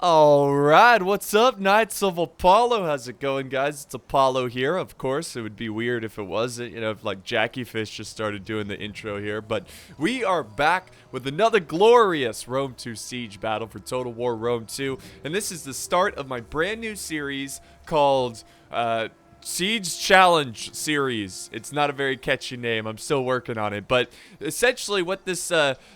Alright, what's up, Knights of Apollo? How's it going, guys? It's Apollo here, of course. It would be weird if it wasn't, if like Jackie Fish just started doing the intro here. But we are back with another glorious Rome 2 Siege battle for Total War Rome 2. And this is the start of my brand new series called, Siege Challenge series. It's not a very catchy name. I'm still working on it. But essentially what this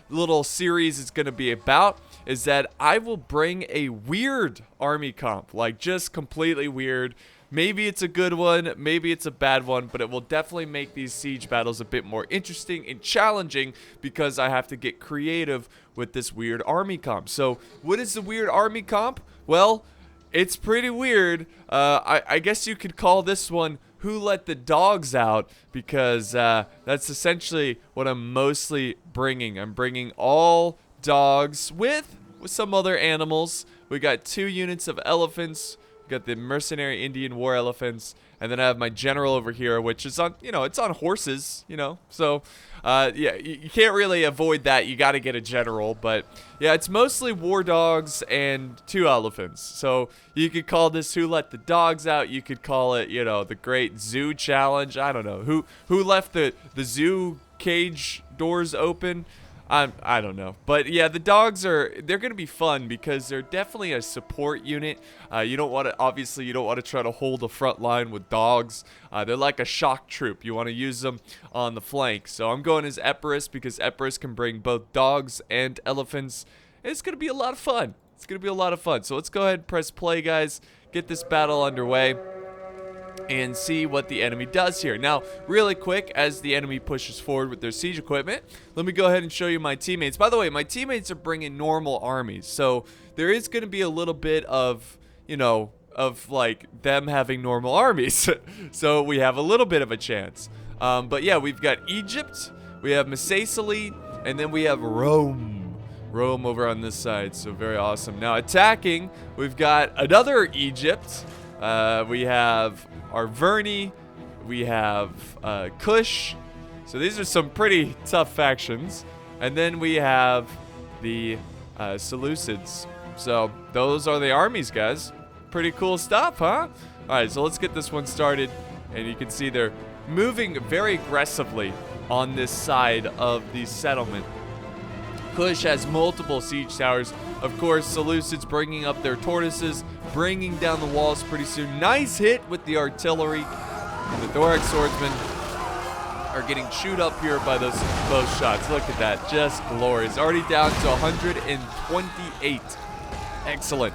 little series is going to be about is that I will bring a weird army comp. Like, just completely weird. Maybe it's a good one, maybe it's a bad one, but it will definitely make these siege battles a bit more interesting and challenging because I have to get creative with this weird army comp. So, what is the weird army comp? Well, it's pretty weird. I guess you could call this one Who Let the Dogs Out, because that's essentially what I'm mostly bringing. I'm bringing all dogs with some other animals. We got 2 units of elephants. We got the mercenary Indian war elephants, and then I have my general over here, which is on, it's on horses, So, yeah, you can't really avoid that. You got to get a general, but yeah, it's mostly war dogs and 2 elephants. So you could call this Who Let the Dogs Out. You could call it, the Great Zoo Challenge. I don't know who left the zoo cage doors open. I don't know. But yeah, the dogs they're going to be fun because they're definitely a support unit. You don't want to try to hold the front line with dogs. They're like a shock troop. You want to use them on the flank. So I'm going as Epirus because Epirus can bring both dogs and elephants. And it's going to be a lot of fun. It's going to be a lot of fun. So let's go ahead and press play, guys. Get this battle underway and see what the enemy does here. Now, really quick, as the enemy pushes forward with their siege equipment, let me go ahead and show you my teammates. By the way, my teammates are bringing normal armies, so there is going to be a little bit of, like them having normal armies. So we have a little bit of a chance. But yeah, we've got Egypt, we have Macecily, and then we have Rome over on this side. So very awesome. Now attacking, we've got another Egypt. We have Arverni, we have Kush. So these are some pretty tough factions. And then we have the Seleucids. So those are the armies, guys. Pretty cool stuff, huh? Alright, so let's get this one started. And you can see they're moving very aggressively on this side of the settlement. Kush has multiple siege towers. Of course, Seleucids bringing up their tortoises, bringing down the walls pretty soon. Nice hit with the artillery. And the Thorax swordsmen are getting chewed up here by those shots. Look at that, just glorious. Already down to 128. Excellent.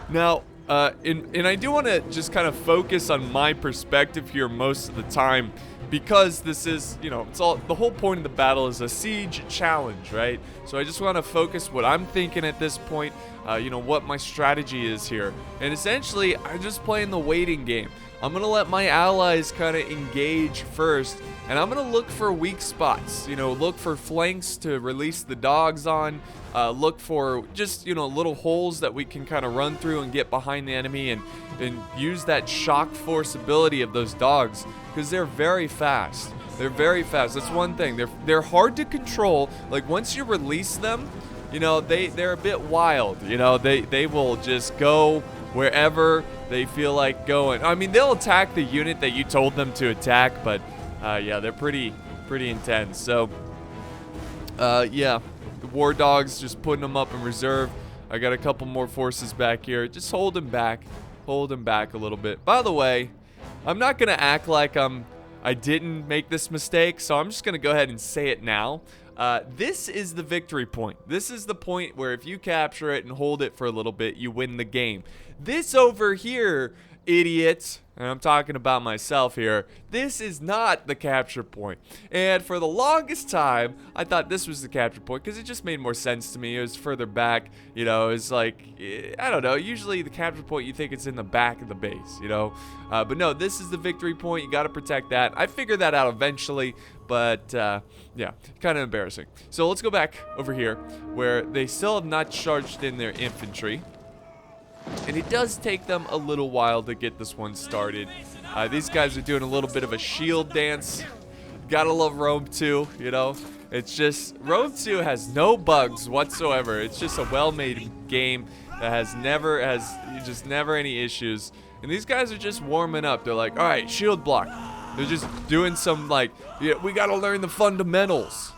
Now, and I do want to just kind of focus on my perspective here most of the time, because this is, it's all, the whole point of the battle is a siege challenge, right? So I just want to focus what I'm thinking at this point, what my strategy is here. And essentially, I'm just playing the waiting game. I'm going to let my allies kind of engage first, and I'm going to look for weak spots, look for flanks to release the dogs on, look for just, little holes that we can kind of run through and get behind the enemy and use that shock force ability of those dogs, because they're very fast. They're very fast. That's one thing. They're hard to control. Like, once you release them, they're a bit wild. They will just go wherever they feel like going. I mean, they'll attack the unit that you told them to attack, but yeah, they're pretty intense. So yeah, the war dogs, just putting them up in reserve. I got a couple more forces back here. Just hold them back a little bit. By the way, I'm not gonna act like I didn't make this mistake, so I'm just gonna go ahead and say it now. This is the victory point. This is the point where if you capture it and hold it for a little bit, you win the game. This over here, idiots, and I'm talking about myself here, this is not the capture point. And for the longest time, I thought this was the capture point because it just made more sense to me. It was further back, it was like, I don't know, usually the capture point, you think it's in the back of the base, but no, this is the victory point. You got to protect that. I figured that out eventually, but yeah, kind of embarrassing. So let's go back over here where they still have not charged in their infantry. And it does take them a little while to get this one started. These guys are doing a little bit of a shield dance. Gotta love Rome 2, It's just, Rome 2 has no bugs whatsoever. It's just a well-made game. that has just never any issues. And these guys are just warming up. They're like, all right, shield block. They're just doing some like, yeah, we got to learn the fundamentals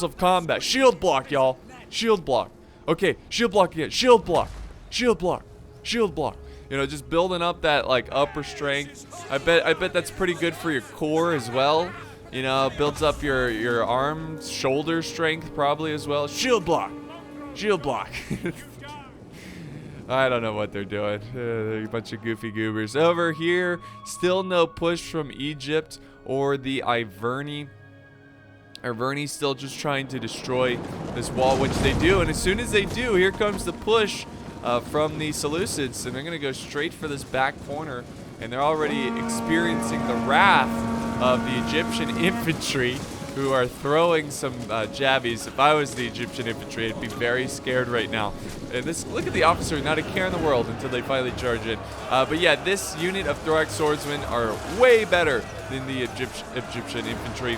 of combat. Shield block, y'all. Shield block. Okay, shield block again. Shield block. Shield block. Shield block. You know, just building up that like upper strength. I bet that's pretty good for your core as well. You know, builds up your arm, shoulder strength probably as well. Shield block. Shield block. I don't know what they're doing. A bunch of goofy goobers. Over here, still no push from Egypt or the Iverni. Iverni's still just trying to destroy this wall, which they do. And as soon as they do, here comes the push from the Seleucids. And they're going to go straight for this back corner. And they're already experiencing the wrath of the Egyptian infantry, who are throwing some jabbies. If I was the Egyptian infantry, I'd be very scared right now. And look at the officer, not a care in the world until they finally charge in. But yeah, this unit of thorax swordsmen are way better than the Egyptian infantry.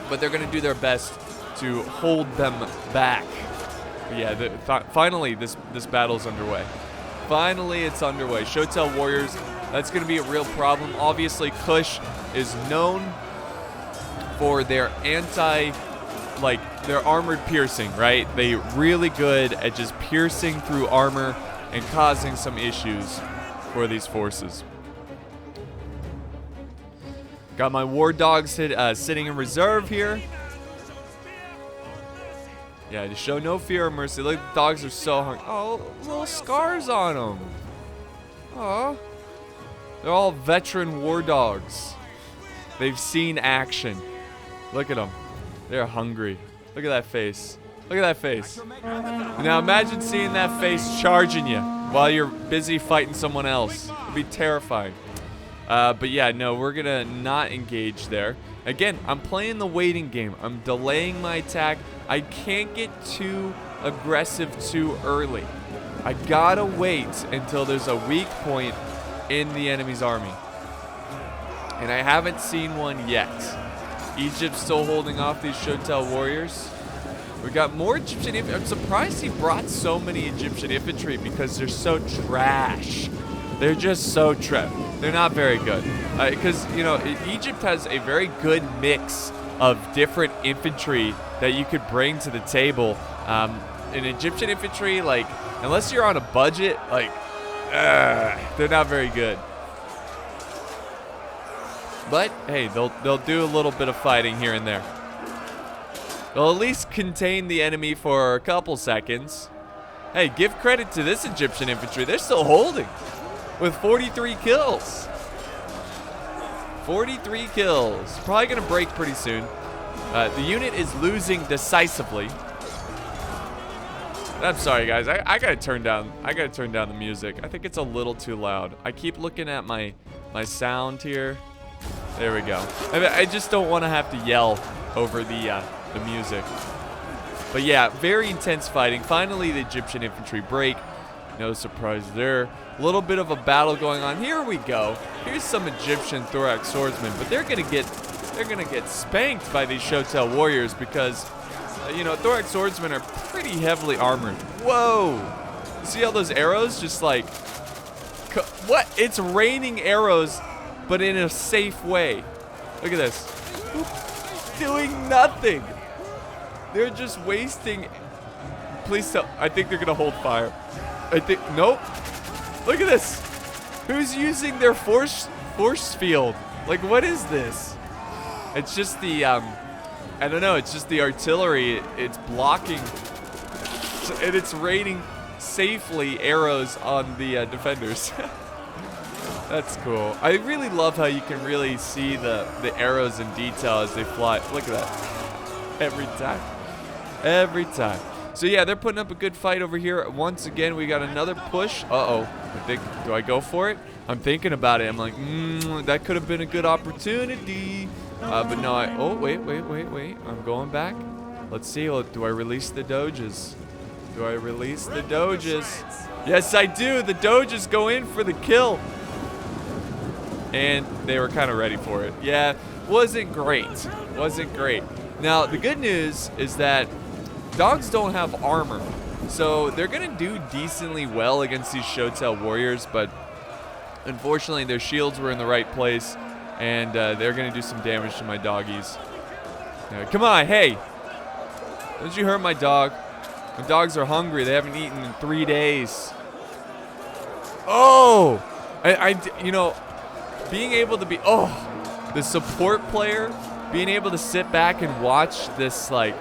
But they're going to do their best to hold them back. But yeah, finally this battle's underway. Finally, it's underway. Shotel warriors, that's going to be a real problem. Obviously, Kush is known for their their armored piercing, right? They're really good at just piercing through armor and causing some issues for these forces. Got my war dogs sitting in reserve here. Yeah, to show no fear or mercy. Look, the dogs are so hungry. Oh, little scars on them. Oh, they're all veteran war dogs. They've seen action. Look at them. They're hungry. Look at that face. Look at that face. Now imagine seeing that face charging you while you're busy fighting someone else. It'd be terrifying. But yeah, no, we're going to not engage there. Again, I'm playing the waiting game. I'm delaying my attack. I can't get too aggressive too early. I gotta wait until there's a weak point in the enemy's army. And I haven't seen one yet. Egypt's still holding off these Shotel warriors. We got more Egyptian infantry. I'm surprised he brought so many Egyptian infantry because they're so trash. They're just so trash. They're not very good. Because, you know, Egypt has a very good mix of different infantry that you could bring to the table. In Egyptian infantry, like, unless you're on a budget, like, they're not very good. But hey, they'll do a little bit of fighting here and there. They'll at least contain the enemy for a couple seconds. Hey, give credit to this Egyptian infantry. They're still holding with 43 kills. 43 kills. Probably gonna break pretty soon. The unit is losing decisively. I'm sorry, guys. I gotta turn down. The music. I think it's a little too loud. I keep looking at my sound here. There we go. I just don't want to have to yell over the music. But yeah, very intense fighting. Finally, the Egyptian infantry break. No surprise there. A little bit of a battle going on. Here we go. Here's some Egyptian thorax swordsmen, but they're gonna get spanked by these Shotel warriors because you know, thorax swordsmen are pretty heavily armored. Whoa! You see all those arrows? Just like, what? It's raining arrows, but in a safe way. Look at this. Doing nothing. They're just wasting. Please tell. I think they're gonna hold fire. Nope. Look at this. Who's using their force field? Like, what is this? It's just the I don't know. It's just the artillery. It's blocking, and it's raining safely arrows on the defenders. That's cool. I really love how you can really see the arrows in detail as they fly. Look at that. Every time. Every time. So yeah, they're putting up a good fight over here. Once again, we got another push. Uh-oh. Do I go for it? I'm thinking about it. I'm like, that could have been a good opportunity. But no, oh, wait. I'm going back. Let's see. Do I release the doges? Do I release the doges? Yes, I do. The doges go in for the kill. And they were kind of ready for it. Yeah, wasn't great. Wasn't great. Now, the good news is that dogs don't have armor. So they're going to do decently well against these Shotel warriors, but unfortunately their shields were in the right place, and they're going to do some damage to my doggies. Come on, hey! Don't you hurt my dog. My dogs are hungry. They haven't eaten in 3 days. Oh! You know, being able to be, the support player, being able to sit back and watch this, like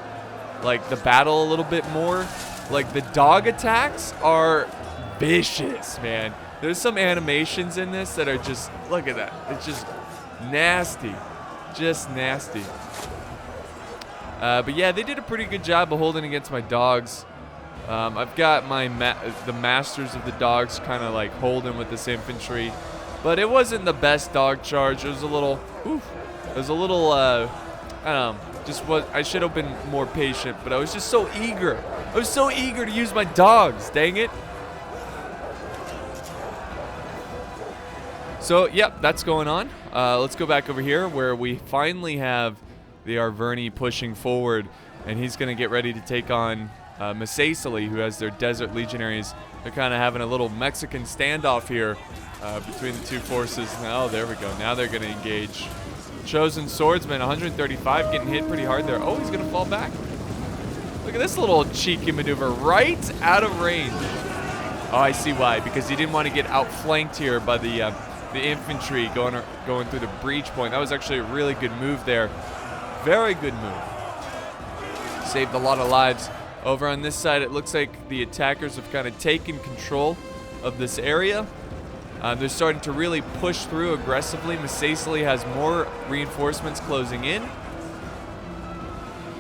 the battle a little bit more. Like, the dog attacks are vicious, man. There's some animations in this that are just, look at that. It's just nasty. Just nasty. But yeah, they did a pretty good job of holding against my dogs. I've got my the masters of the dogs kind of like holding with this infantry. But it wasn't the best dog charge. It was a little, I don't know, I should have been more patient, but I was just so eager. I was so eager to use my dogs, dang it. So, yep, that's going on. Let's go back over here where we finally have the Arverni pushing forward, and he's going to get ready to take on Pixelated, who has their Desert Legionaries. They're kind of having a little Mexican standoff here between the two forces. Now, there we go. Now they're going to engage. Chosen Swordsman, 135, getting hit pretty hard there. Oh, he's going to fall back. Look at this little cheeky maneuver right out of range. Oh, I see why. Because he didn't want to get outflanked here by the infantry going through the breach point. That was actually a really good move there. Very good move. Saved a lot of lives. Over on this side, it looks like the attackers have kind of taken control of this area. They're starting to really push through aggressively. Pixelated has more reinforcements closing in.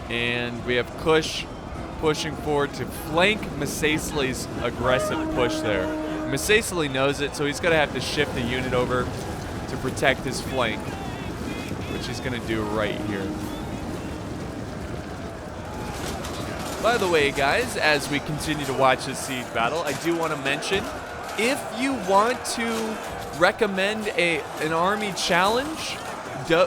And we have Kush pushing forward to flank Pixelated's aggressive push there. Pixelated knows it, so he's going to have to shift the unit over to protect his flank, which he's going to do right here. By the way, guys, as we continue to watch this siege battle, I do want to mention, if you want to recommend an army challenge, do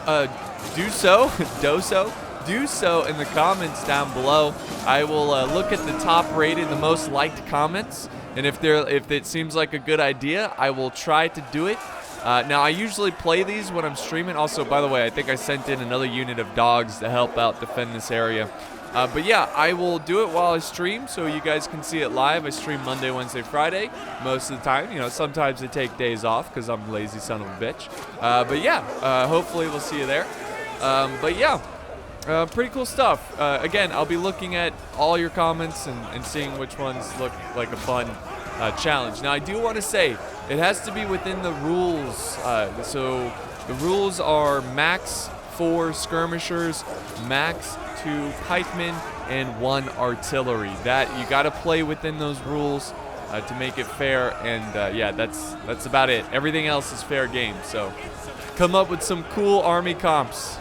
so in the comments down below. I will look at the top rated, the most liked comments, and if it seems like a good idea, I will try to do it. Now, I usually play these when I'm streaming. Also, by the way, I think I sent in another unit of dogs to help out defend this area. But yeah, I will do it while I stream so you guys can see it live. I stream Monday, Wednesday, Friday most of the time. You know, sometimes I take days off because I'm a lazy son of a bitch. But yeah, hopefully we'll see you there. But yeah, pretty cool stuff. Again, I'll be looking at all your comments and seeing which ones look like a fun challenge. Now, I do want to say it has to be within the rules. So the rules are max 4 skirmishers, max 2 pikemen, and 1 artillery. That you got to play within those rules to make it fair. And yeah, that's about it. Everything else is fair game. So come up with some cool army comps,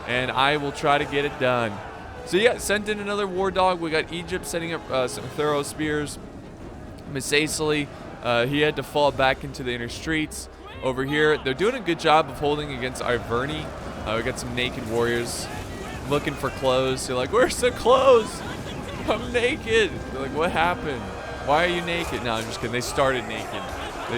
and I will try to get it done. So yeah, sent in another war dog. We got Egypt setting up some thorough spears. Pixelated, he had to fall back into the inner streets. Over here, they're doing a good job of holding against Arverni. We got some naked warriors looking for clothes. They're like, "Where's the clothes? I'm naked." They're like, "What happened? Why are you naked?" No, I'm just kidding. They started naked.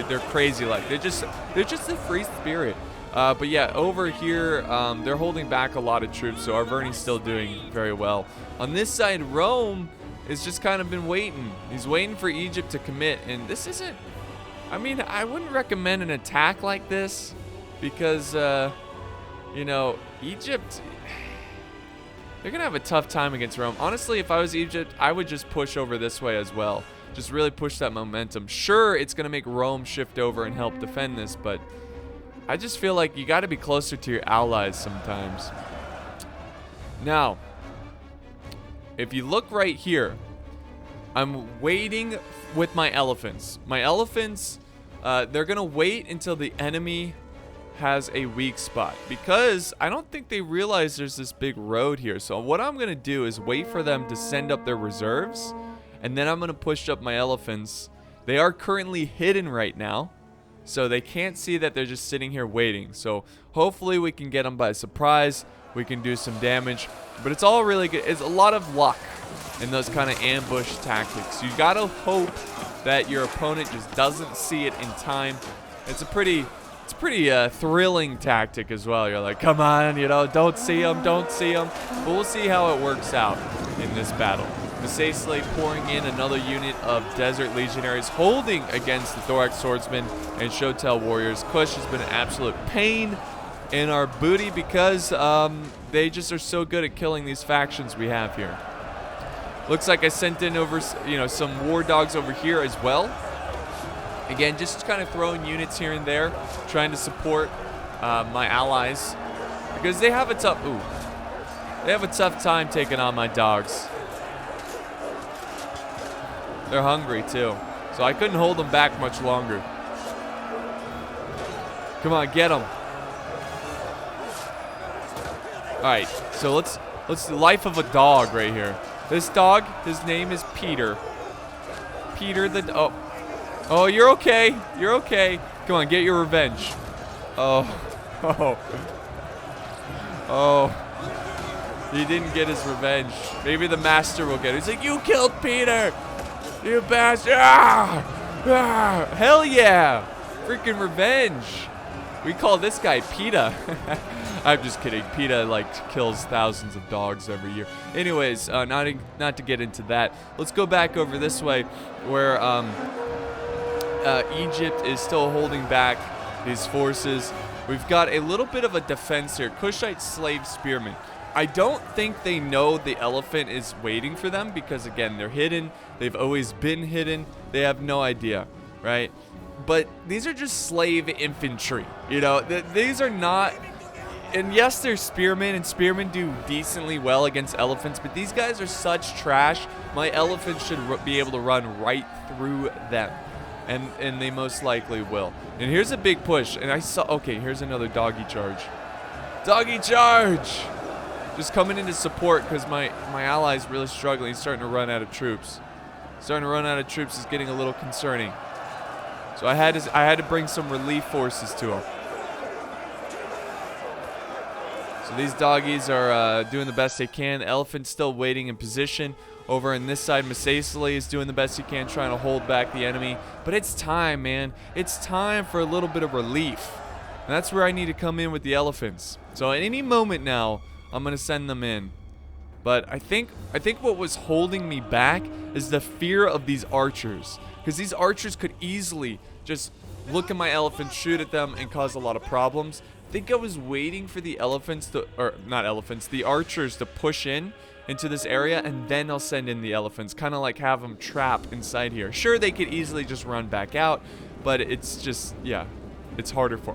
They're crazy. Like they're just a free spirit. But yeah, over here, they're holding back a lot of troops. So Arverni's still doing very well. On this side, Rome has just kind of been waiting. He's waiting for Egypt to commit, and this isn't. I mean, I wouldn't recommend an attack like this because, you know, Egypt, they're going to have a tough time against Rome. Honestly, if I was Egypt, I would just push over this way as well. Just really push that momentum. Sure, it's going to make Rome shift over and help defend this, but I just feel like you got to be closer to your allies sometimes. Now, if you look right here, I'm waiting with my elephants. My elephants, they're going to wait until the enemy has a weak spot because I don't think they realize there's this big road here. So what I'm going to do is wait for them to send up their reserves, and then I'm going to push up my elephants. They are currently hidden right now, so they can't see that they're just sitting here waiting. So hopefully we can get them by surprise. We can do some damage, but it's all really good. It's a lot of luck. in those kind of ambush tactics. You gotta hope that your opponent just doesn't see it in time. It's a pretty thrilling tactic as well. You're like, come on, you know, don't see him, don't see him. But we'll see how it works out in this battle. Pixelated pouring in another unit of Desert Legionaries, holding against the Thorax Swordsmen and Shotel Warriors. Kush has been an absolute pain in our booty because they just are so good at killing these factions we have here. Looks like I sent in over, you know, some war dogs over here as well. Again, just kind of throwing units here and there, trying to support my allies because they have a tough time taking on my dogs. They're hungry too, so I couldn't hold them back much longer. Come on, get them. All right, so let's the life of a dog right here. This dog, his name is Peter. Peter the oh, you're okay. You're okay. Come on, get your revenge. Oh. He didn't get his revenge. Maybe the master will get it. He's like, you killed Peter. You bastard! Hell yeah! Freaking revenge! We call this guy PETA. I'm just kidding. PETA like kills thousands of dogs every year. Anyways, not to get into that. Let's go back over this way, where Egypt is still holding back these forces. We've got a little bit of a defense here. Kushite slave spearmen. I don't think they know the elephant is waiting for them because, again, they're hidden. They've always been hidden. They have no idea, right? But these are just slave infantry, you know? These are not... And yes, they're spearmen, and spearmen do decently well against elephants, but these guys are such trash. My elephants should be able to run right through them, and they most likely will. And here's a big push, and I saw... Okay, here's another doggy charge. Doggy charge! Just coming in to support because my ally's really struggling. He's starting to run out of troops. Starting to run out of troops is getting a little concerning. So I had to bring some relief forces to him. So these doggies are doing the best they can. The elephant's still waiting in position. Over on this side, Masasili is doing the best he can, trying to hold back the enemy. But it's time, man. It's time for a little bit of relief. And that's where I need to come in with the elephants. So at any moment now, I'm gonna send them in. But I think what was holding me back is the fear of these archers. Because these archers could easily just look at my elephants, shoot at them, and cause a lot of problems. I think I was waiting for the elephants to, or not elephants, the archers to push in into this area, and then I'll send in the elephants. Kind of like have them trapped inside here. Sure, they could easily just run back out, but it's just, yeah, it's harder for,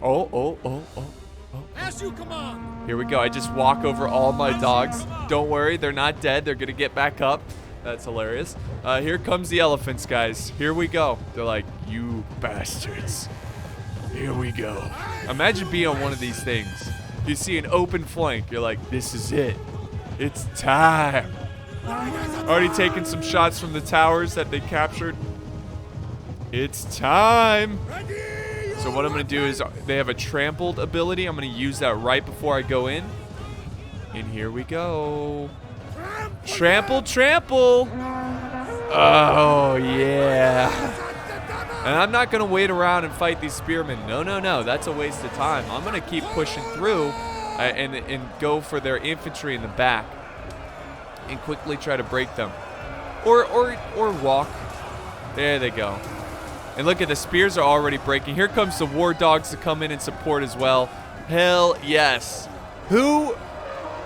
As you command. Here we go. I just walk over all my dogs. Don't worry, they're not dead. They're gonna get back up. That's hilarious. Here comes the elephants, guys. Here we go. They're like, you bastards. Here we go. Imagine being on one of these things. You see an open flank. You're like, this is it. It's time. Already taking some shots from the towers that they captured. It's time. So what I'm going to do is, they have a trampled ability. I'm going to use that right before I go in. And here we go. Trample, trample. Oh, yeah. And I'm not going to wait around and fight these spearmen. No, no, no. That's a waste of time. I'm going to keep pushing through and go for their infantry in the back. And quickly try to break them. Or walk. There they go. And look at the spears are already breaking. Here comes the war dogs to come in and support as well. Hell yes. Who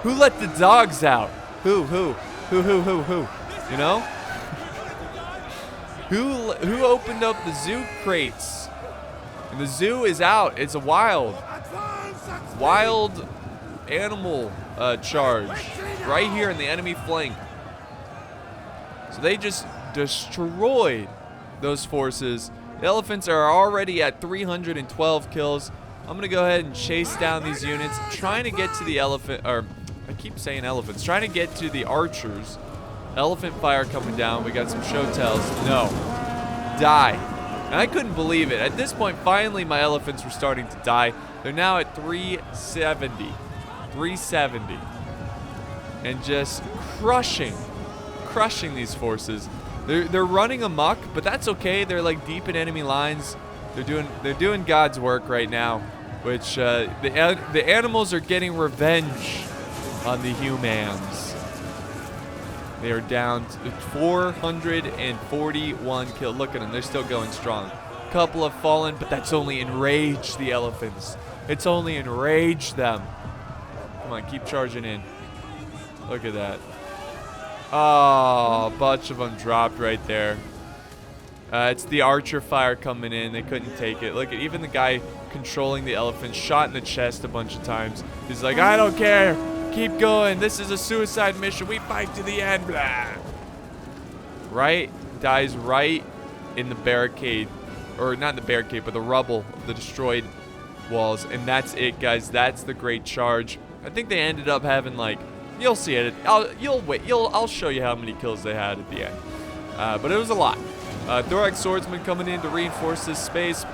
let the dogs out? Who? You know? Who opened up the zoo crates? And the zoo is out. It's a wild animal charge right here in the enemy flank. So they just destroyed those forces. The elephants are already at 312 kills. I'm going to go ahead and chase down these units, trying to get to the elephant, or I keep saying elephants, trying to get to the archers. Elephant fire coming down. We got some showtells. No. Die. And I couldn't believe it. At this point, finally, my elephants were starting to die. They're now at 370. 370. And just crushing crushing these forces. They're running amok, but that's okay. They're like deep in enemy lines. They're doing God's work right now, which the animals are getting revenge on the humans. They are down to 441 killed. Look at them. They're still going strong. Couple have fallen, but that's only enraged the elephants. It's only enraged them. Come on, keep charging in. Look at that. Oh, a bunch of them dropped right there. It's the archer fire coming in. They couldn't take it. Look at even the guy controlling the elephant shot in the chest a bunch of times. He's like, I don't care. Keep going. This is a suicide mission. We fight to the end. Blah. Right? Dies right in the barricade. Or not the barricade, but the rubble of the destroyed walls. And that's it, guys. That's the great charge. I think they ended up having like, you'll see it. I'll show you how many kills they had at the end. But it was a lot. Thorax swordsman coming in to reinforce this space.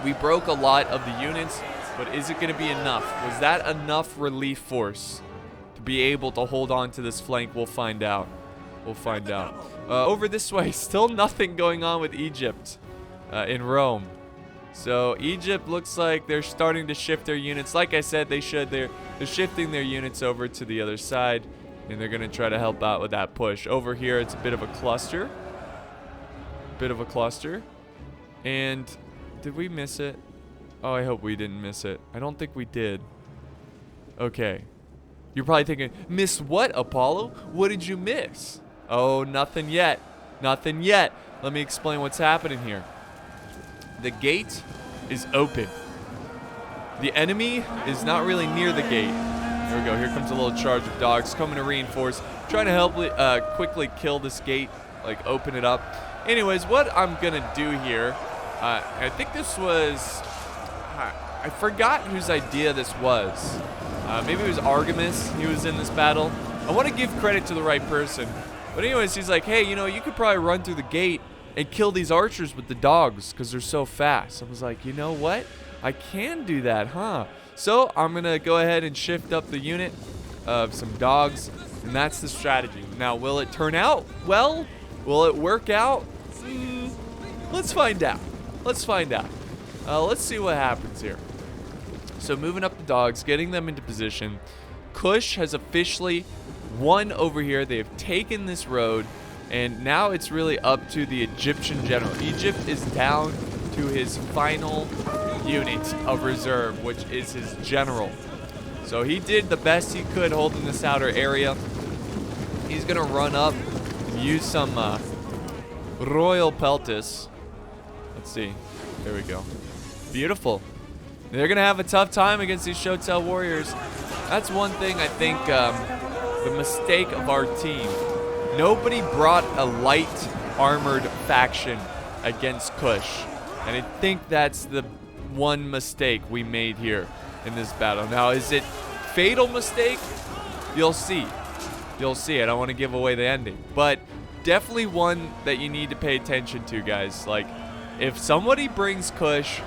We broke a lot of the units, but is it going to be enough? Was that enough relief force to be able to hold on to this flank? We'll find out. We'll find out. Over this way, still nothing going on with Egypt in Rome. So Egypt looks like they're starting to shift their units. Like I said, they should. They're shifting their units over to the other side, and they're going to try to help out with that push. Over here, it's a bit of a cluster. And did we miss it? Oh, I hope we didn't miss it. I don't think we did. Okay. You're probably thinking, miss what, Apollo? What did you miss? Oh, nothing yet. Nothing yet. Let me explain what's happening here. The gate is open. The enemy is not really near the gate. There we go. Here comes a little charge of dogs coming to reinforce. Trying to help quickly kill this gate. Like, open it up. Anyways, what I'm going to do here, I think this was, I forgot whose idea this was. Maybe it was Artemis. He was in this battle. I want to give credit to the right person. But anyways, he's like, hey, you know, you could probably run through the gate and kill these archers with the dogs because they're so fast. I was like, you know what? I can do that, huh? So I'm going to go ahead and shift up the unit of some dogs, and that's the strategy. Now, will it turn out well? Will it work out? Let's find out. Let's find out. Let's see what happens here. So moving up the dogs, getting them into position. Kush has officially won over here. They have taken this road, and now it's really up to the Egyptian general. Egypt is down to his final unit of reserve, which is his general. So he did the best he could holding this outer area. He's going to run up and use some Royal Peltis. Let's see. There we go. Beautiful. They're going to have a tough time against these Shotel warriors. That's one thing I think the mistake of our team. Nobody brought a light armored faction against Kush. And I think that's the one mistake we made here in this battle. Now, is it fatal mistake? You'll see. You'll see. I don't want to give away the ending. But definitely one that you need to pay attention to, guys. Like, if somebody brings Kush,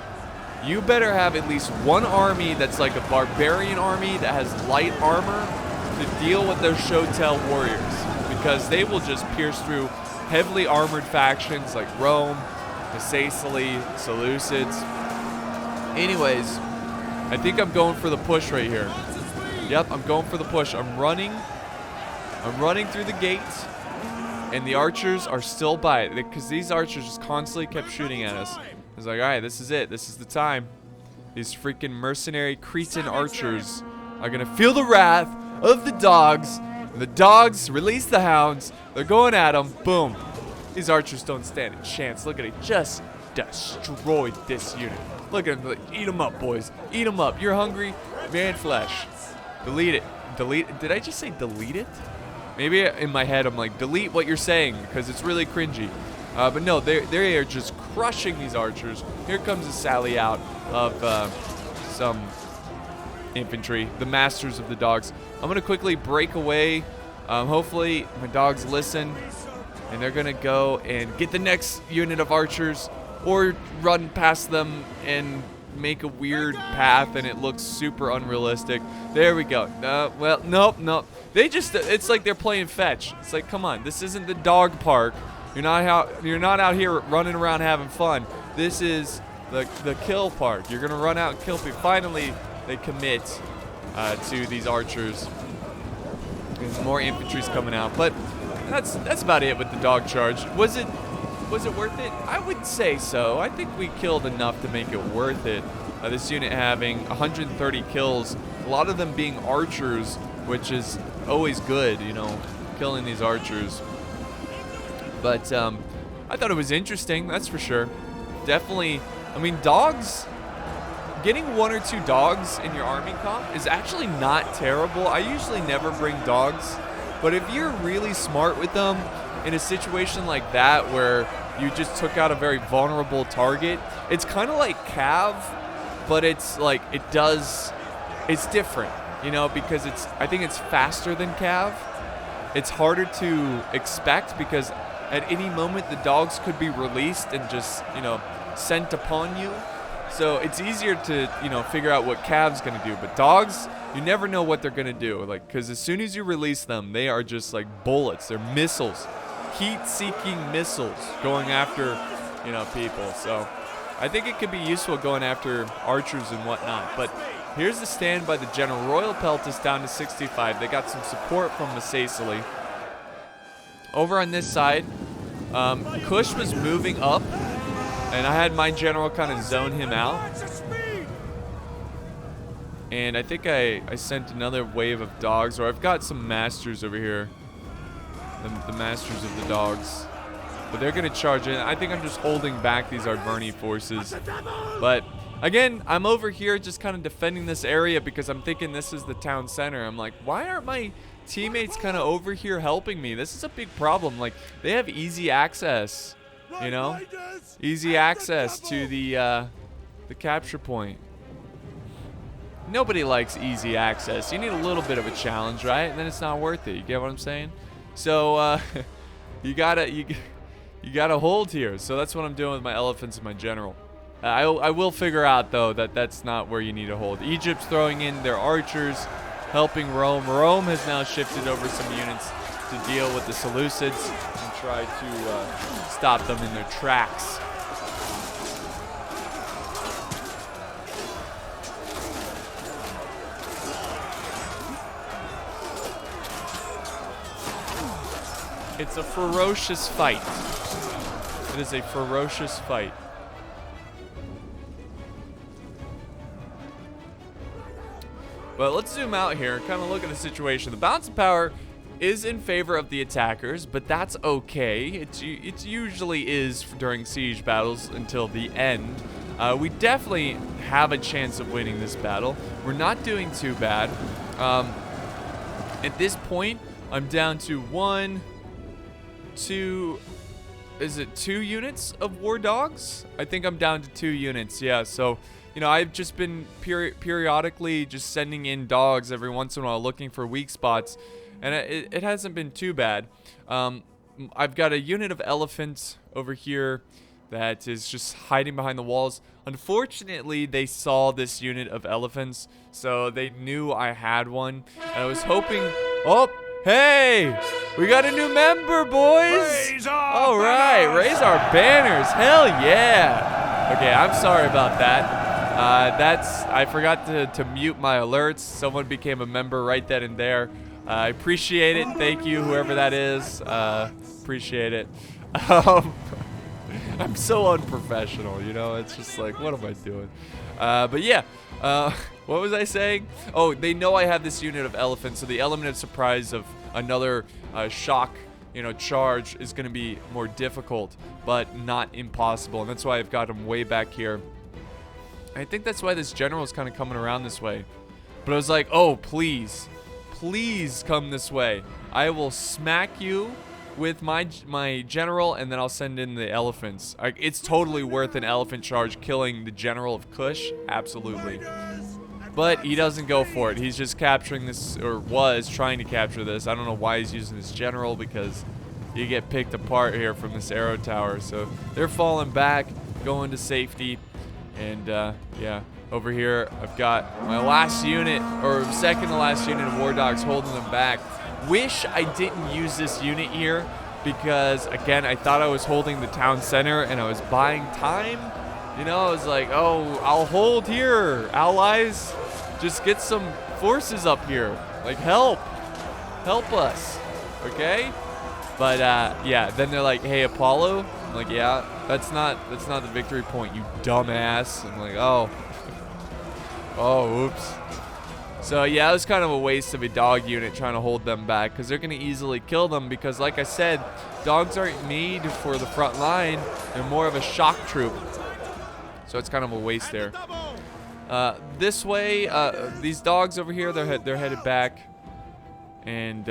you better have at least one army that's like a barbarian army that has light armor to deal with those Shotel warriors, because they will just pierce through heavily armored factions like Rome, the Sicily, Seleucids. Anyways, I think I'm going for the push right here. Yep, I'm going for the push. I'm running through the gates, and the archers are still by it, because these archers just constantly kept shooting at us. I was like, all right, this is it. This is the time. These freaking mercenary Cretan archers are going to feel the wrath of the dogs. The dogs release the hounds. They're going at them. Boom. These archers don't stand a chance. Look at it. Just destroyed this unit. Look at them. Like, eat them up, boys. Eat them up. You're hungry? Man flesh. Delete it. Delete. Did I just say delete it? Maybe in my head I'm like, delete what you're saying, because it's really cringy. But no, they are just crushing these archers. Here comes a sally out of some infantry, the masters of the dogs. I'm going to quickly break away. Hopefully my dogs listen, and they're going to go and get the next unit of archers, or run past them and make a weird path and it looks super unrealistic. There we go. Well, nope. They just, it's like they're playing fetch. It's like, come on, this isn't the dog park. You're not out here running around having fun. This is the kill park. You're gonna run out and kill people. Finally, they commit to these archers. There's more infantry's coming out, but that's about it with the dog charge. Was it worth it? I would say so. I think we killed enough to make it worth it. This unit having 130 kills, a lot of them being archers, which is always good, you know, killing these archers. But I thought it was interesting, that's for sure. Definitely, I mean, dogs, getting 1 or 2 dogs in your army comp is actually not terrible. I usually never bring dogs, but if you're really smart with them in a situation like that where you just took out a very vulnerable target, it's kind of like Cav, but it's like it's different, you know, because I think it's faster than Cav. It's harder to expect because at any moment the dogs could be released and just, you know, sent upon you. So it's easier to, you know, figure out what Cav's gonna do. But dogs, you never know what they're gonna do. Like, because as soon as you release them, they are just like bullets. They're missiles, heat-seeking missiles going after, you know, people. So I think it could be useful going after archers and whatnot. But here's the stand by the general. Royal Peltis down to 65. They got some support from Masacely. Over on this side, Kush was moving up, and I had my general kind of zone him out. And I think I sent another wave of dogs, or I've got some masters over here. The masters of the dogs. But they're going to charge in. I think I'm just holding back these Arverni forces. But again, I'm over here just kind of defending this area because I'm thinking this is the town center. I'm like, why aren't my teammates kind of over here helping me? This is a big problem. Like, they have easy access, you know? Easy access to the capture point. Nobody likes easy access. You need a little bit of a challenge, right? And then it's not worth it. You get what I'm saying? So you gotta hold here. So that's what I'm doing with my elephants and my general. I will figure out though that that's not where you need to hold. Egypt's throwing in their archers, helping Rome. Rome has now shifted over some units to deal with the Seleucids and try to stop them in their tracks. It's a ferocious fight. It is a ferocious fight. But let's zoom out here and kind of look at the situation. The balance of power is in favor of the attackers, but that's okay. It usually is during siege battles until the end. We definitely have a chance of winning this battle. We're not doing too bad. At this point, I'm down to 2 units of war dogs? I think I'm down to 2 units, yeah. So, you know, I've just been periodically just sending in dogs every once in a while looking for weak spots, and it hasn't been too bad. I've got a unit of elephants over here that is just hiding behind the walls. Unfortunately, they saw this unit of elephants, so they knew I had one, and I was hoping... Oh! Hey, we got a new member, boys. All right, raise our banners. Hell yeah. Okay, I'm sorry about that. I forgot to mute my alerts. Someone became a member right then and there. I appreciate it. Thank you, whoever that is. Appreciate it. I'm so unprofessional, you know. It's just like, what am I doing? But yeah. What was I saying? Oh, they know I have this unit of elephants, so the element of surprise of another shock, you know, charge is going to be more difficult, but not impossible. And that's why I've got them way back here. I think that's why this general is kind of coming around this way. But I was like, oh, please come this way. I will smack you with my general, and then I'll send in the elephants. It's totally worth an elephant charge killing the general of Kush. Absolutely. But he doesn't go for it. He's just capturing this, or was trying to capture this. I don't know why he's using this general, because you get picked apart here from this arrow tower. So they're falling back, going to safety. And yeah, over here I've got my last unit, or second to last unit of war dogs holding them back. Wish I didn't use this unit here because, again, I thought I was holding the town center and I was buying time. You know, I was like, oh, I'll hold here, allies. Just get some forces up here. Like, help us, okay? But yeah, then they're like, hey, Apollo. I'm like, yeah, that's not the victory point, you dumbass. I'm like, oh, oops. So yeah, it was kind of a waste of a dog unit trying to hold them back because they're going to easily kill them because, like I said, dogs aren't made for the front line. They're more of a shock troop. So it's kind of a waste there. This way, these dogs over here, they're headed back. And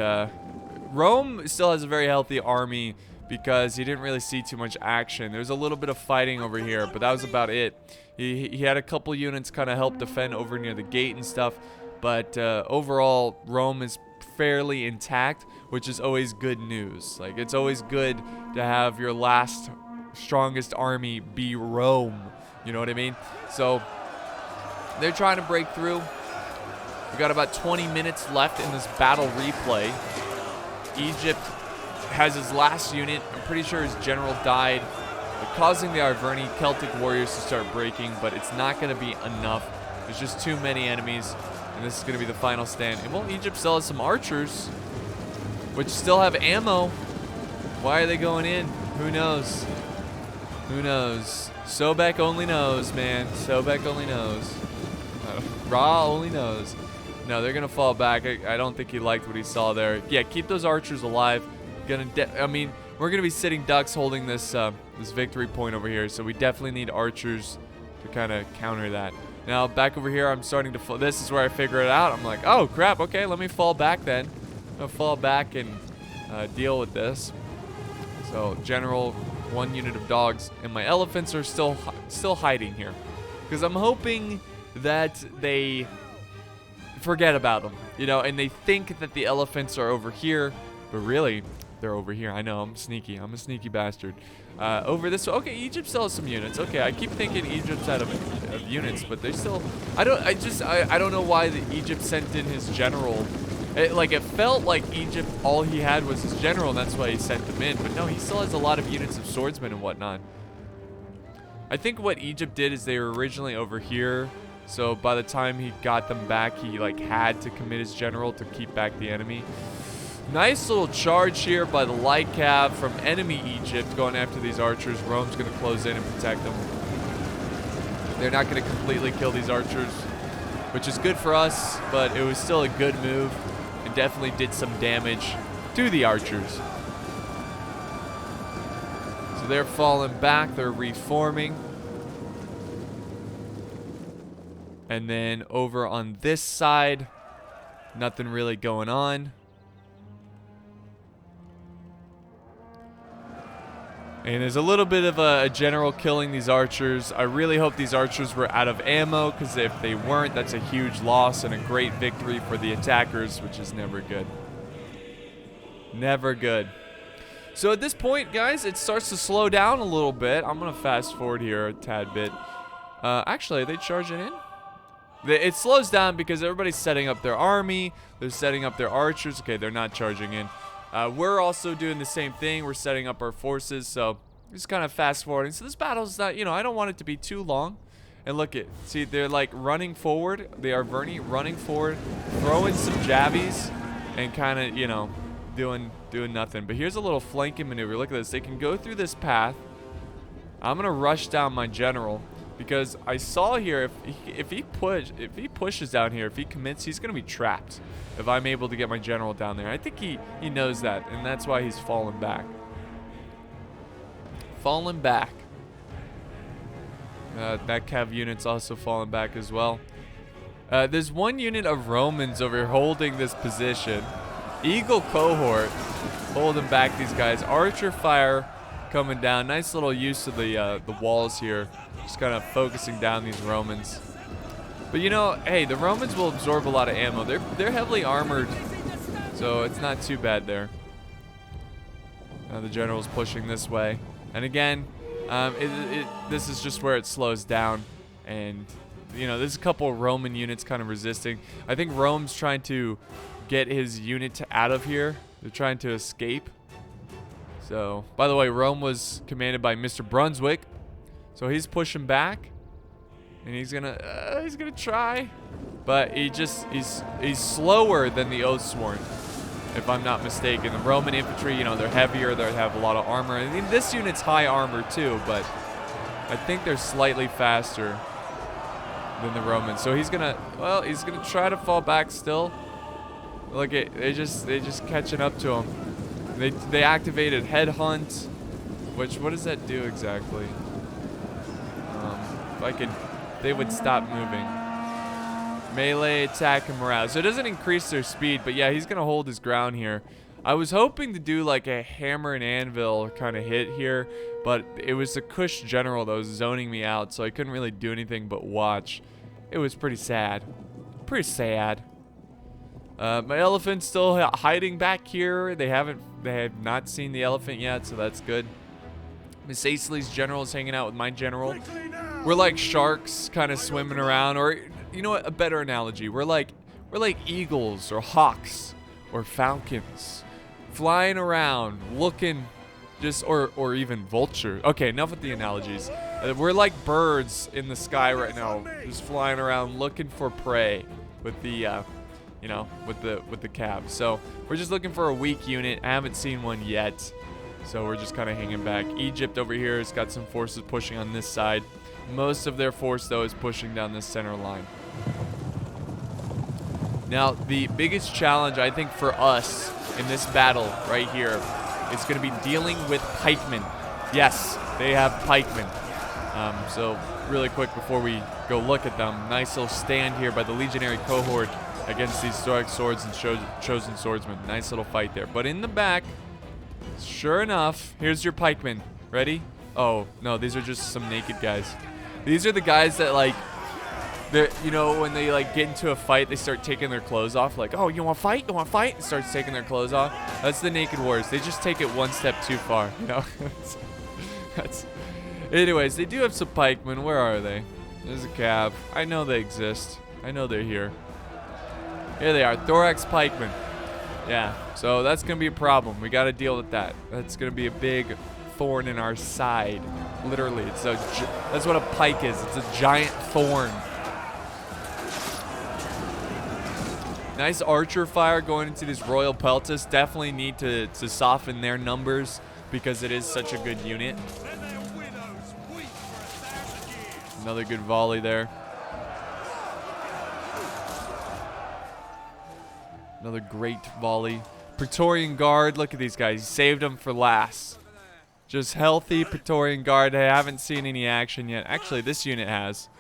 Rome still has a very healthy army because he didn't really see too much action. There's a little bit of fighting over here, but that was about it. He had a couple units kind of help defend over near the gate and stuff. But overall, Rome is fairly intact, which is always good news. Like, it's always good to have your last strongest army be Rome. You know what I mean? So they're trying to break through. We got about 20 minutes left in this battle replay. Egypt has his last unit. I'm pretty sure his general died, causing the Arverni Celtic warriors to start breaking, but it's not going to be enough. There's just too many enemies. And this is going to be the final stand. And well, Egypt still has some archers, which still have ammo. Why are they going in? Who knows? Who knows? Sobek only knows, man. Sobek only knows. Ra only knows. No, they're going to fall back. I don't think he liked what he saw there. Yeah, keep those archers alive. I mean, we're going to be sitting ducks holding this this victory point over here, so we definitely need archers to kind of counter that. Now, back over here, I'm starting to fall. This is where I figure it out. I'm like, oh, crap. Okay, let me fall back then. I'll fall back and deal with this. So, general, 1 unit of dogs. And my elephants are still hiding here. Because I'm hoping that they forget about them. You know, and they think that the elephants are over here. But really, they're over here. I know, I'm sneaky. I'm a sneaky bastard. Over this, okay, Egypt still has some units. Okay, I keep thinking Egypt's out of units, but they still, I don't know why Egypt sent in his general. It felt like Egypt, all he had was his general, and that's why he sent them in. But no, he still has a lot of units of swordsmen and whatnot. I think what Egypt did is they were originally over here, so by the time he got them back, he had to commit his general to keep back the enemy. Nice little charge here by the light cav from enemy Egypt going after these archers. Rome's going to close in and protect them. They're not going to completely kill these archers, which is good for us, but it was still a good move and definitely did some damage to the archers. So they're falling back. They're reforming. And then over on this side, nothing really going on. And there's a little bit of a general killing these archers. I really hope these archers were out of ammo, because if they weren't, that's a huge loss and a great victory for the attackers, which is never good. Never good. So at this point, guys, it starts to slow down a little bit. I'm going to fast forward here a tad bit. Actually, are they charging in? It slows down because everybody's setting up their army. They're setting up their archers. Okay, they're not charging in. We're also doing the same thing. We're setting up our forces, so just kind of fast forwarding. So this battle's not, you know, I don't want it to be too long. And look at, see, they're like running forward. They are running forward, throwing some jabbies, and kind of, you know, doing nothing. But here's a little flanking maneuver. Look at this. They can go through this path. I'm gonna rush down my general because I saw here if he pushes down here, if he commits, he's gonna be trapped. If I'm able to get my general down there, I think he knows that, and that's why he's falling back. Falling back. That cav unit's also falling back as well. There's 1 unit of Romans over here holding this position. Eagle cohort holding back these guys. Archer fire coming down. Nice little use of the walls here. Just kind of focusing down these Romans. But you know, hey, the Romans will absorb a lot of ammo. They're heavily armored, so it's not too bad there. Now the general's pushing this way, and again, this is just where it slows down. And, you know, there's a couple of Roman units kind of resisting. I think Rome's trying to get his unit out of here. They're trying to escape. So, by the way, Rome was commanded by Mr. Brunswick. So he's pushing back. And he's gonna try. But he's slower than the Oathsworn, if I'm not mistaken. The Roman infantry, you know, they're heavier, they have a lot of armor. I mean, this unit's high armor too, but I think they're slightly faster than the Romans. So he's gonna try to fall back still. Look at they just catching up to him. They activated Headhunt, which what does that do exactly? If I could, they would stop moving. Melee, attack, and morale. So it doesn't increase their speed, but yeah, he's gonna hold his ground here. I was hoping to do like a hammer and anvil kind of hit here, but it was the Kush general that was zoning me out, so I couldn't really do anything but watch. It was pretty sad. Pretty sad. My elephant's still hiding back here. They have not seen the elephant yet, so that's good. Miss Aisley's general is hanging out with my general. We're like sharks kind of swimming around, or you know what, a better analogy. We're like eagles or hawks or falcons flying around looking just or even vulture. Okay, enough with the analogies. We're like birds in the sky right now, just flying around looking for prey with the you know, with the cab. So we're just looking for a weak unit. I haven't seen one yet, so we're just kind of hanging back. Egypt over here has got some forces pushing on this side. Most of their force, though, is pushing down this center line. Now, the biggest challenge, I think, for us in this battle right here is going to be dealing with pikemen. Yes, they have pikemen. So, really quick before we go look at them, nice little stand here by the legionary cohort against these Stoic swords and chosen swordsmen. Nice little fight there. But in the back, sure enough, here's your pikemen. Ready? Oh, no, these are just some naked guys. These are the guys that, like, you know, when they, like, get into a fight, they start taking their clothes off. Like, oh, you want to fight? You want to fight? And starts taking their clothes off. That's the naked warriors. They just take it one step too far, you know? Anyways, they do have some pikemen. Where are they? There's a cab. I know they exist. I know they're here. Here they are. Thorax pikemen. Yeah, so that's going to be a problem. We got to deal with that. That's going to be a big thorn in our side. Literally. That's what a pike is. It's a giant thorn. Nice archer fire going into these Royal Peltas. Definitely need to soften their numbers because it is such a good unit. Another good volley there. Another great volley. Praetorian Guard. Look at these guys. He saved them for last. Just healthy Praetorian Guard. I haven't seen any action yet. Actually, this unit has.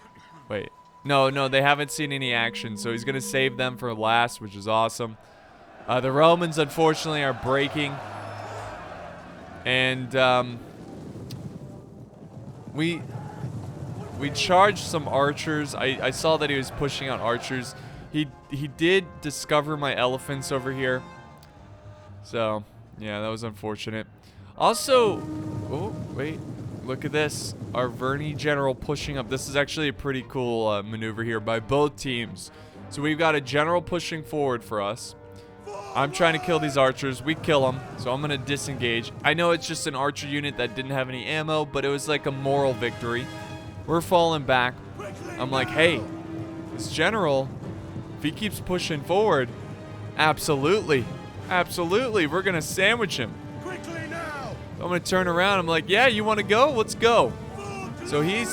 Wait. No, they haven't seen any action. So he's going to save them for last, which is awesome. The Romans, unfortunately, are breaking. And we charged some archers. I saw that he was pushing out archers. He did discover my elephants over here. So, yeah, that was unfortunate. Also, oh, wait. Look at this. Our Verney general pushing up. This is actually a pretty cool maneuver here by both teams. So we've got a general pushing forward for us. I'm trying to kill these archers. We kill them, so I'm going to disengage. I know it's just an archer unit that didn't have any ammo, but it was like a moral victory. We're falling back. I'm like, hey, this general, if he keeps pushing forward, absolutely, we're going to sandwich him. I'm going to turn around. I'm like, yeah, you want to go? Let's go. So he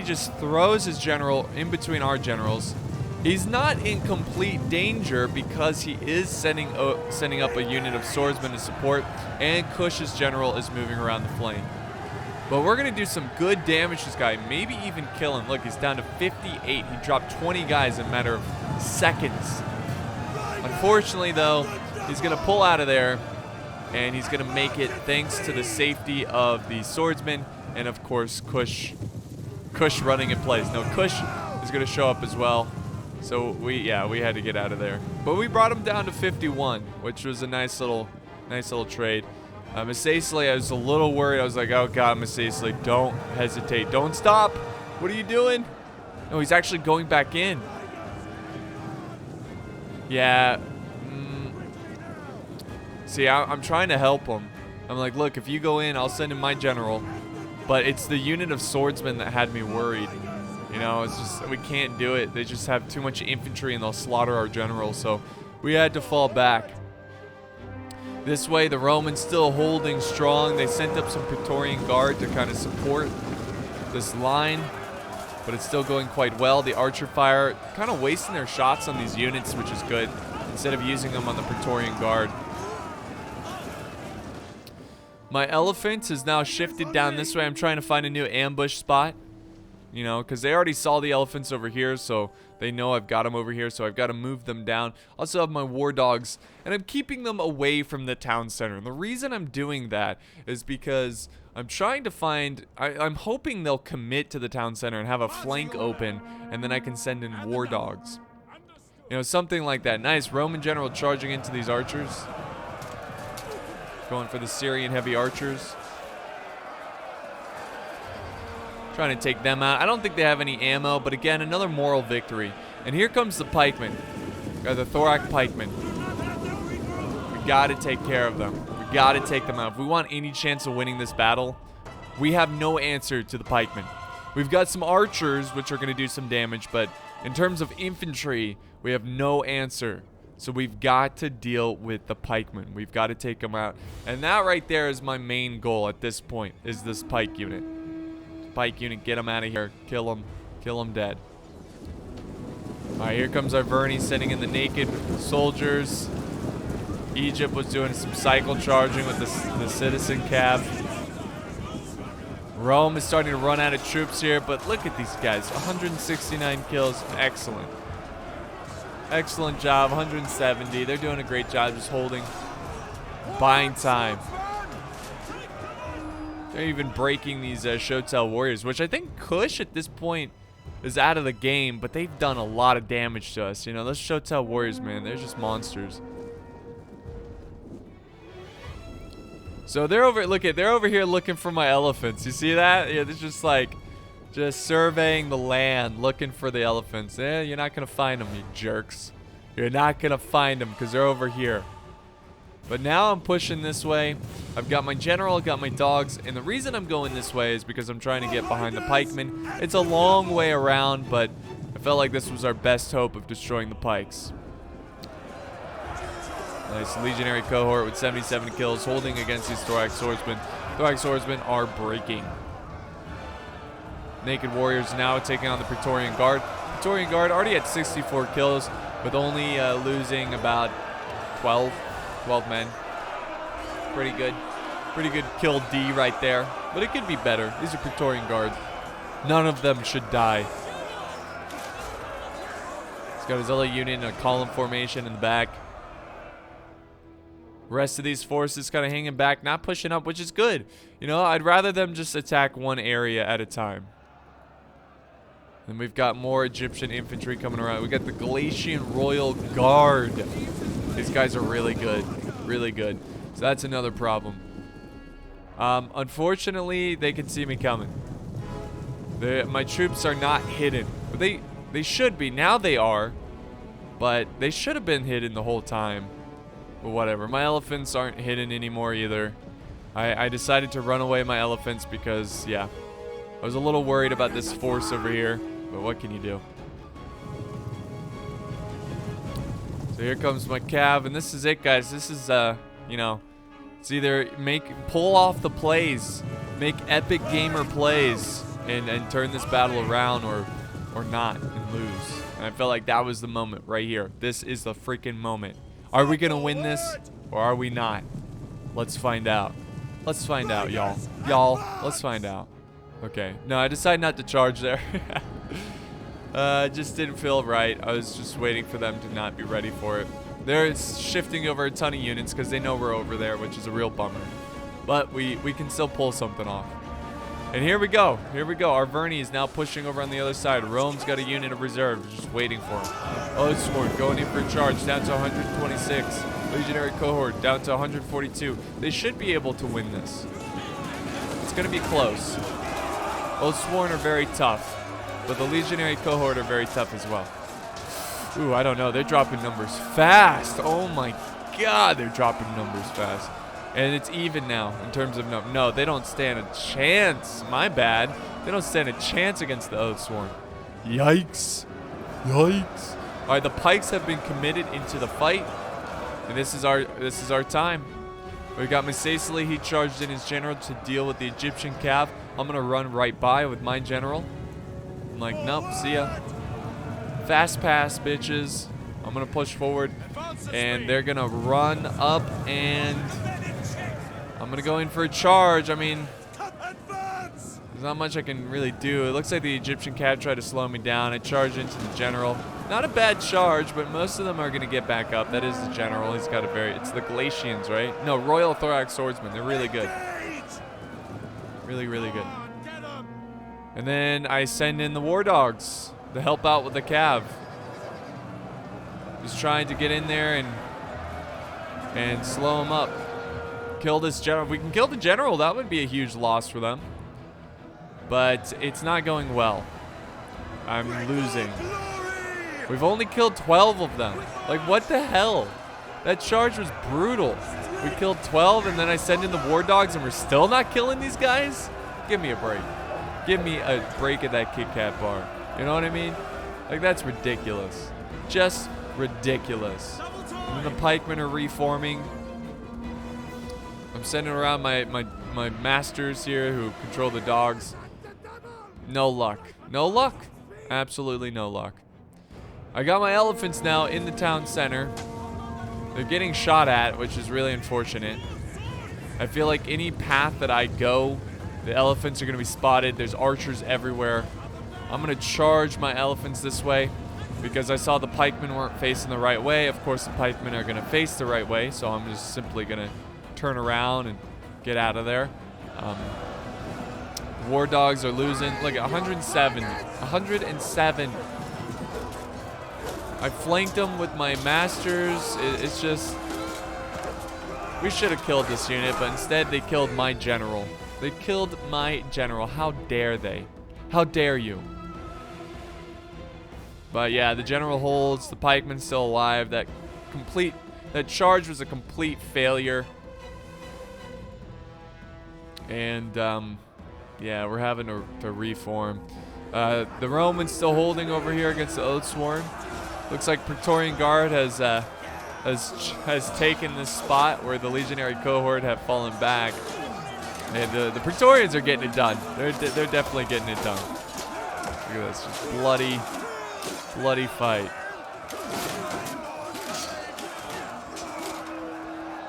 just throws his general in between our generals. He's not in complete danger because he is sending up a unit of swordsmen to support, and Kush's general is moving around the flank. But we're going to do some good damage to this guy, maybe even kill him. Look, he's down to 58. He dropped 20 guys in a matter of seconds. Unfortunately, though, he's going to pull out of there, and he's going to make it thanks to the safety of the swordsmen and, of course, Kush running in place. No, Kush is going to show up as well. So we had to get out of there. But we brought him down to 51, which was a nice little trade. Miss Aisley, I was a little worried. I was like, oh God, Miss Aisley, don't hesitate. Don't stop. What are you doing? No, he's actually going back in. Yeah. See, I'm trying to help him. I'm like, look, if you go in, I'll send in my general. But it's the unit of swordsmen that had me worried. You know, it's just, we can't do it. They just have too much infantry and they'll slaughter our general. So we had to fall back. This way, the Romans still holding strong. They sent up some Praetorian Guard to kind of support this line. But it's still going quite well. The archer fire kind of wasting their shots on these units, which is good, instead of using them on the Praetorian Guard. My elephant is now shifted down this way. I'm trying to find a new ambush spot. You know, because they already saw the elephants over here, so they know I've got them over here, so I've got to move them down. Also have my war dogs, and I'm keeping them away from the town center. And the reason I'm doing that is because I'm trying to find, I'm hoping they'll commit to the town center and have a flank open, and then I can send in war dogs. You know, something like that. Nice Roman general charging into these archers. Going for the Syrian heavy archers. Trying to take them out. I don't think they have any ammo, but again, another moral victory. And here comes the pikemen. Or the thorac pikemen. We gotta take care of them. We gotta take them out. If we want any chance of winning this battle, we have no answer to the pikemen. We've got some archers, which are gonna do some damage, but in terms of infantry, we have no answer. So we've got to deal with the pikemen. We've got to take them out. And that right there is my main goal at this point, is this pike unit. Pike unit, get them out of here. Kill them dead. Alright, here comes our Verney sending in the naked soldiers. Egypt was doing some cycle charging with the citizen cav. Rome is starting to run out of troops here, but look at these guys. 169 kills. Excellent. Excellent job. 170. They're doing a great job just holding. Buying time. They're even breaking these Shotel warriors, which I think Kush at this point is out of the game, but they've done a lot of damage to us. You know, those Shotel warriors, man, they're just monsters. So they're over, they're over here looking for my elephants. You see that? Yeah, they're just like, just surveying the land, looking for the elephants. Eh, you're not gonna find them, you jerks. You're not gonna find them because they're over here. But now I'm pushing this way. I've got my general, I've got my dogs, and the reason I'm going this way is because I'm trying to get behind the pikemen. It's a long way around, but I felt like this was our best hope of destroying the pikes. Nice legionary cohort with 77 kills, holding against these thorax swordsmen. Thorax swordsmen are breaking. Naked warriors now taking on the Praetorian Guard. Praetorian Guard already at 64 kills, with only losing about 12 men. Pretty good. Pretty good kill D right there. But it could be better. These are Praetorian Guards. None of them should die. He's got his other unit in a column formation in the back. Rest of these forces kind of hanging back, not pushing up, which is good. You know, I'd rather them just attack one area at a time. And we've got more Egyptian infantry coming around. We got the Galatian Royal Guard. These guys are really good. Really good. So that's another problem. Unfortunately, they can see me coming. My troops are not hidden. But they should be. Now they are. But they should have been hidden the whole time. But whatever. My elephants aren't hidden anymore either. I decided to run away my elephants because, yeah. I was a little worried about this force over here. But what can you do? So here comes my cav, and this is it, guys. This is, you know, it's either pull off the plays, make epic gamer plays, and turn this battle around, or not, and lose. And I felt like that was the moment right here. This is the freaking moment. Are we gonna win this, or are we not? Let's find out. Let's find out, y'all. Y'all, let's find out. Okay. No, I decided not to charge there. It just didn't feel right. I was just waiting for them to not be ready for it. They're shifting over a ton of units because they know we're over there, which is a real bummer. But we can still pull something off. And here we go. Here we go. Our Verney is now pushing over on the other side. Rome's got a unit of reserve just waiting for him. Oathsworn going in for a charge down to 126. Legionary cohort down to 142. They should be able to win this. It's going to be close. Oathsworn are very tough. but the legionary cohort are very tough as well. Ooh, I don't know. They're dropping numbers fast. Oh my god, they're dropping numbers fast. And it's even now in terms of no, they don't stand a chance. My bad. They don't stand a chance against the Oathsworn. Yikes. Yikes. All right, the pikes have been committed into the fight, and this is our time. We got Misacely. He charged in his general to deal with the Egyptian cav. I'm gonna run right by with my general. I'm like, nope, see ya. Fast pass, bitches. I'm gonna push forward, and they're gonna run up, and I'm gonna go in for a charge. I mean, there's not much I can really do. It looks like the Egyptian cav tried to slow me down. I charged into the general. Not a bad charge, but most of them are gonna get back up. That is the general. He's got a it's the Galatians, right? No, Royal Thorax Swordsmen. They're really good. Really, really good. And then I send in the War Dogs to help out with the cav. Just trying to get in there and slow them up. Kill this general. If we can kill the general, that would be a huge loss for them. But it's not going well. I'm losing. We've only killed 12 of them. Like, what the hell? That charge was brutal. We killed 12, and then I send in the War Dogs, and we're still not killing these guys? Give me a break. Give me a break at that Kit Kat bar. You know what I mean? Like, that's ridiculous. Just ridiculous. And the pikemen are reforming. I'm sending around my masters here who control the dogs. No luck. No luck. Absolutely no luck. I got my elephants now in the town center. They're getting shot at, which is really unfortunate. I feel like any path that I go, the elephants are going to be spotted. There's archers everywhere. I'm going to charge my elephants this way because I saw the pikemen weren't facing the right way. Of course, the pikemen are going to face the right way, so I'm just simply going to turn around and get out of there. War Dogs are losing. Look at 107. 107. I flanked them with my masters. It's just... We should have killed this unit, but instead they killed my general. They killed my general. How dare they? How dare you? But yeah, the general holds. The pikeman's still alive. That charge was a complete failure. And yeah, we're having to reform. The Romans still holding over here against the Oathsworn. Looks like Praetorian Guard has taken this spot where the legionary cohort have fallen back, and the Praetorians are getting it done. They're definitely getting it done. Look at this, just bloody fight.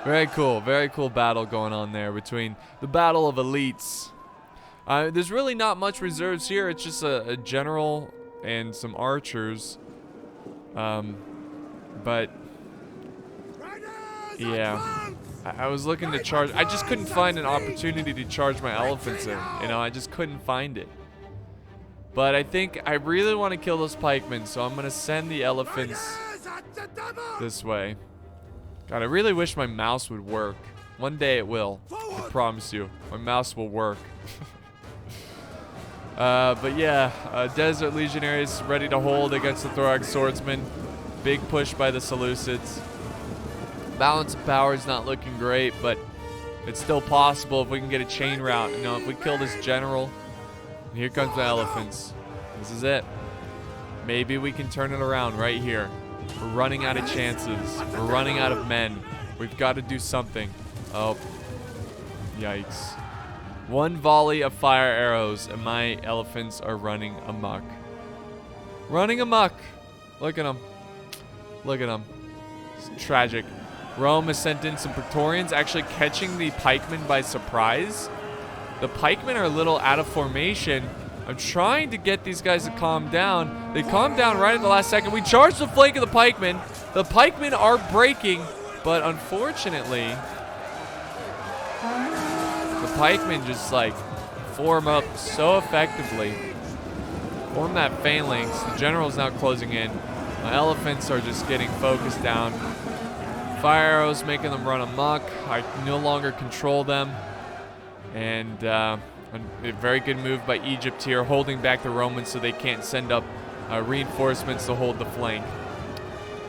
Very cool battle going on there between the battle of elites. There's really not much reserves here. It's just a general and some archers. But yeah, I was looking to charge. I just couldn't find an opportunity to charge my elephants in. You know, I just couldn't find it. But I think I really want to kill those pikemen, so I'm gonna send the elephants this way. God, I really wish my mouse would work. One day it will. I promise you, my mouse will work. But yeah, Desert Legionaries ready to hold against the Thorax Swordsmen. Big push by the Seleucids. Balance of power is not looking great, but it's still possible if we can get a chain route. You know, if we kill this general, and here comes the elephants. This is it. Maybe we can turn it around right here. We're running out of chances. We're running out of men. We've got to do something. Oh, yikes. One volley of fire arrows, and my elephants are running amok. Running amok. Look at them. Look at them. It's tragic. Rome has sent in some Praetorians, actually catching the pikemen by surprise. The pikemen are a little out of formation. I'm trying to get these guys to calm down. They calmed down right at the last second. We charged the flank of the pikemen. The pikemen are breaking, but unfortunately, the pikemen just like form up so effectively. Form that phalanx. The general's now closing in. My elephants are just getting focused down. Fire arrows making them run amok. I no longer control them. And A very good move by Egypt here, holding back the Romans so they can't send up reinforcements to hold the flank.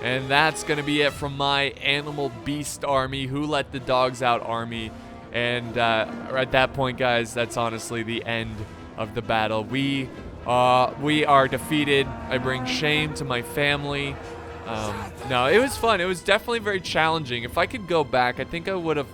And that's going to be it from my Animal Beast army, Who Let the Dogs Out army. And at that point, guys, that's honestly the end of the battle. We are defeated. I bring shame to my family. No, it was fun. It was definitely very challenging. If I could go back, I think I would have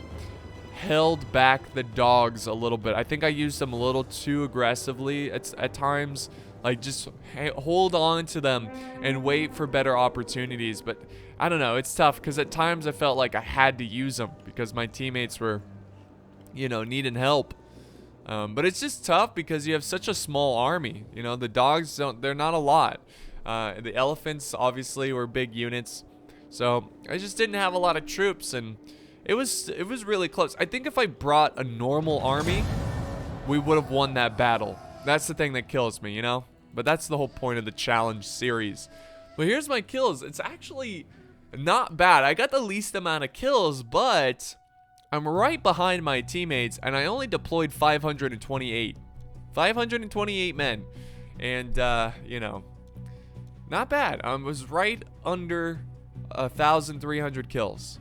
held back the dogs a little bit. I think I used them a little too aggressively at times. Like, just hold on to them and wait for better opportunities. But I don't know. It's tough because at times I felt like I had to use them because my teammates were, you know, needing help. But it's just tough because you have such a small army. You know, the dogs they're not a lot. The elephants obviously were big units. So I just didn't have a lot of troops, and it was really close. I think if I brought a normal army, we would have won that battle. That's the thing that kills me, you know? But that's the whole point of the challenge series. But here's my kills. It's actually not bad. I got the least amount of kills, but I'm right behind my teammates, and I only deployed 528. 528 men. And, you know, not bad. I was right under 1,300 kills.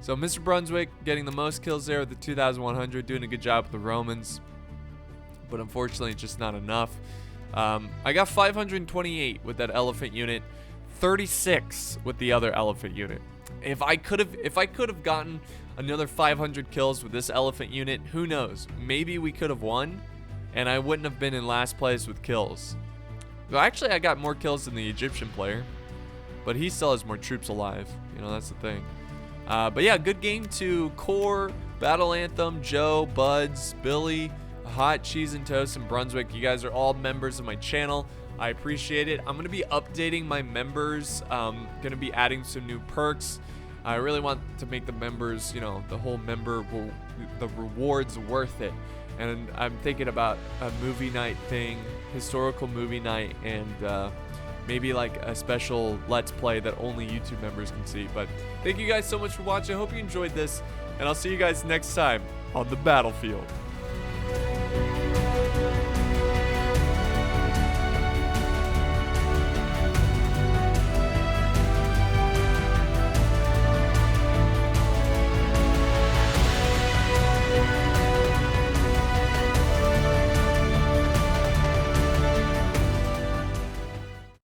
So Mr. Brunswick getting the most kills there with the 2,100, doing a good job with the Romans. But unfortunately, just not enough. I got 528 with that elephant unit, 36 with the other elephant unit. If I could have gotten another 500 kills with this elephant unit, who knows? Maybe we could have won, and I wouldn't have been in last place with kills. So actually, I got more kills than the Egyptian player, but he still has more troops alive. You know, that's the thing. But yeah, good game to Core, Battle Anthem, Joe, Buds, Billy, Hot Cheese and Toast, and Brunswick. You guys are all members of my channel. I appreciate it. I'm going to be updating my members. Going to be adding some new perks. I really want to make the members, you know, the whole the rewards worth it. And I'm thinking about a movie night thing, historical movie night, and maybe like a special Let's Play that only YouTube members can see. But thank you guys so much for watching. I hope you enjoyed this, and I'll see you guys next time on the battlefield.